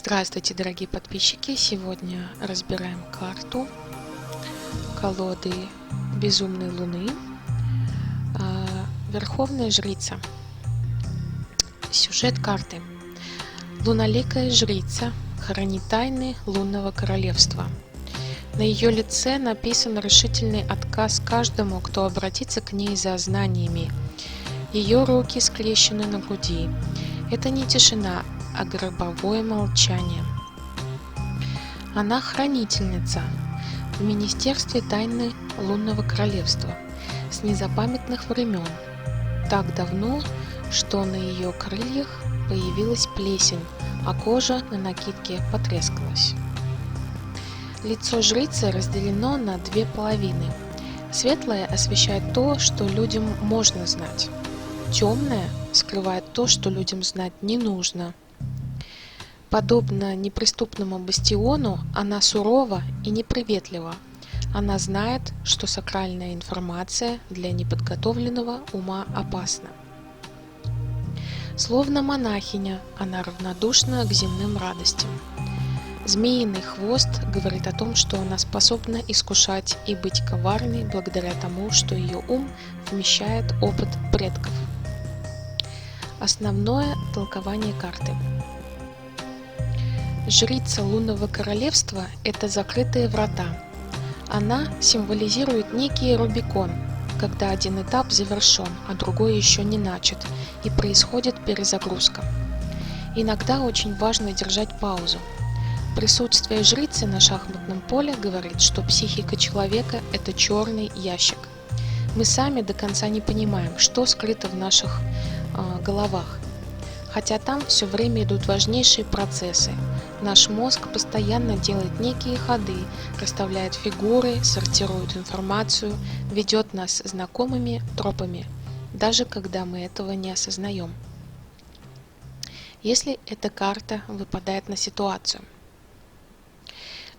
Здравствуйте, дорогие подписчики! Сегодня разбираем карту колоды Безумной Луны, Верховная Жрица. Сюжет карты. Луналикая жрица хранит тайны лунного королевства. На ее лице написан решительный отказ каждому, кто обратится к ней за знаниями. Ее руки скрещены на груди. Это не тишина, а гробовое молчание. Она хранительница в Министерстве тайны лунного королевства с незапамятных времен, так давно, что на ее крыльях появилась плесень, а кожа на накидке потрескалась. Лицо жрицы разделено на две половины. Светлое освещает то, что людям можно знать. Темное скрывает то, что людям знать не нужно. Подобно неприступному бастиону, она сурова и неприветлива. Она знает, что сакральная информация для неподготовленного ума опасна. Словно монахиня, она равнодушна к земным радостям. Змеиный хвост говорит о том, что она способна искушать и быть коварной благодаря тому, что ее ум вмещает опыт предков. Основное толкование карты. Жрица лунного королевства – это закрытые врата. Она символизирует некий Рубикон, когда один этап завершен, а другой еще не начат, и происходит перезагрузка. Иногда очень важно держать паузу. Присутствие жрицы на шахматном поле говорит, что психика человека – это черный ящик. Мы сами до конца не понимаем, что скрыто в наших головах. Хотя там все время идут важнейшие процессы. Наш мозг постоянно делает некие ходы, расставляет фигуры, сортирует информацию, ведет нас знакомыми тропами, даже когда мы этого не осознаем. Если эта карта выпадает на ситуацию.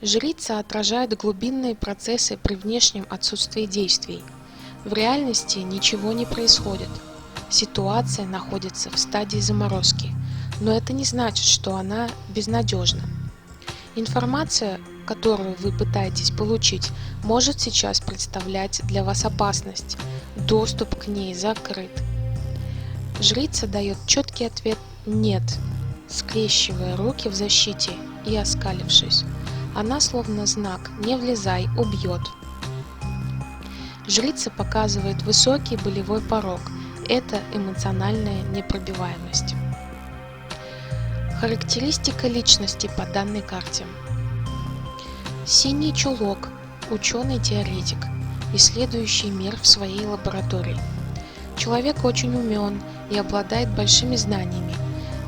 Жрица отражает глубинные процессы при внешнем отсутствии действий. В реальности ничего не происходит. Ситуация находится в стадии заморозки, но это не значит, что она безнадежна. Информация, которую вы пытаетесь получить, может сейчас представлять для вас опасность. Доступ к ней закрыт. Жрица дает четкий ответ «нет», скрещивая руки в защите и оскалившись. Она словно знак «не влезай, убьет». Жрица показывает высокий болевой порог. Это эмоциональная непробиваемость. Характеристика личности по данной карте. Синий чулок, ученый-теоретик, исследующий мир в своей лаборатории. Человек очень умен и обладает большими знаниями.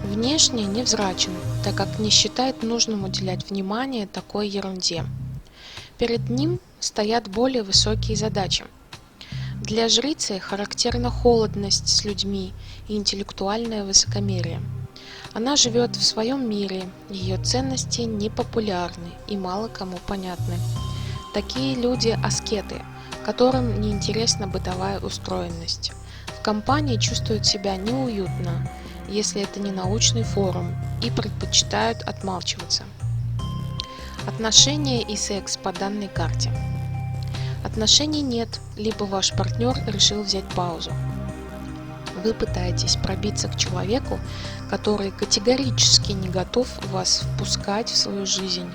Внешне невзрачен, так как не считает нужным уделять внимание такой ерунде. Перед ним стоят более высокие задачи. Для жрицы характерна холодность с людьми и интеллектуальное высокомерие. Она живет в своем мире, ее ценности непопулярны и мало кому понятны. Такие люди – аскеты, которым неинтересна бытовая устроенность. В компании чувствуют себя неуютно, если это не научный форум, и предпочитают отмалчиваться. Отношения и секс по данной карте. Отношений нет, либо ваш партнер решил взять паузу. Вы пытаетесь пробиться к человеку, который категорически не готов вас впускать в свою жизнь.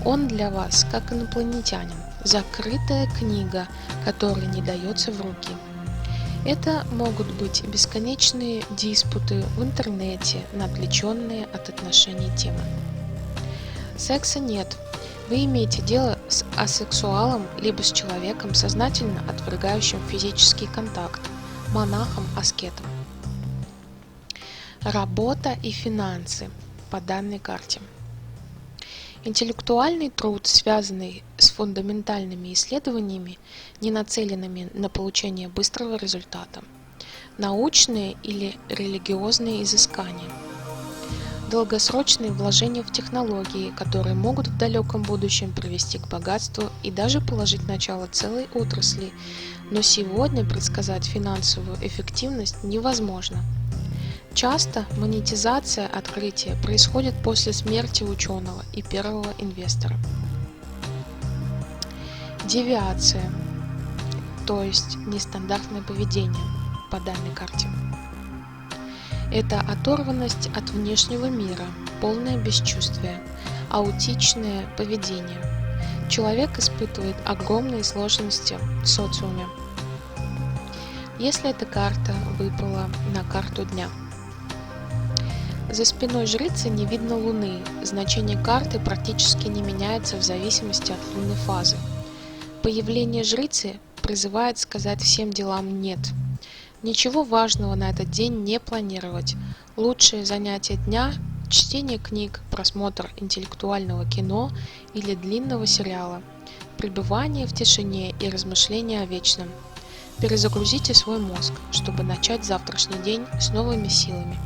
Он для вас как инопланетянин, закрытая книга, которая не дается в руки. Это могут быть бесконечные диспуты в интернете на отвлеченные от отношений темы. Секса нет. Вы имеете дело с асексуалом, либо с человеком, сознательно отвергающим физический контакт, монахом-аскетом. Работа и финансы по данной карте. Интеллектуальный труд, связанный с фундаментальными исследованиями, не нацеленными на получение быстрого результата. Научные или религиозные изыскания. Долгосрочные вложения в технологии, которые могут в далеком будущем привести к богатству и даже положить начало целой отрасли, но сегодня предсказать финансовую эффективность невозможно. Часто монетизация открытия происходит после смерти ученого и первого инвестора. Девиация, то есть нестандартное поведение по данной карте. Это оторванность от внешнего мира, полное бесчувствие, аутичное поведение. Человек испытывает огромные сложности в социуме. Если эта карта выпала на карту дня. За спиной жрицы не видно Луны, значение карты практически не меняется в зависимости от лунной фазы. Появление жрицы призывает сказать всем делам «нет». Ничего важного на этот день не планировать. Лучшее занятие дня – чтение книг, просмотр интеллектуального кино или длинного сериала, пребывание в тишине и размышления о вечном. Перезагрузите свой мозг, чтобы начать завтрашний день с новыми силами.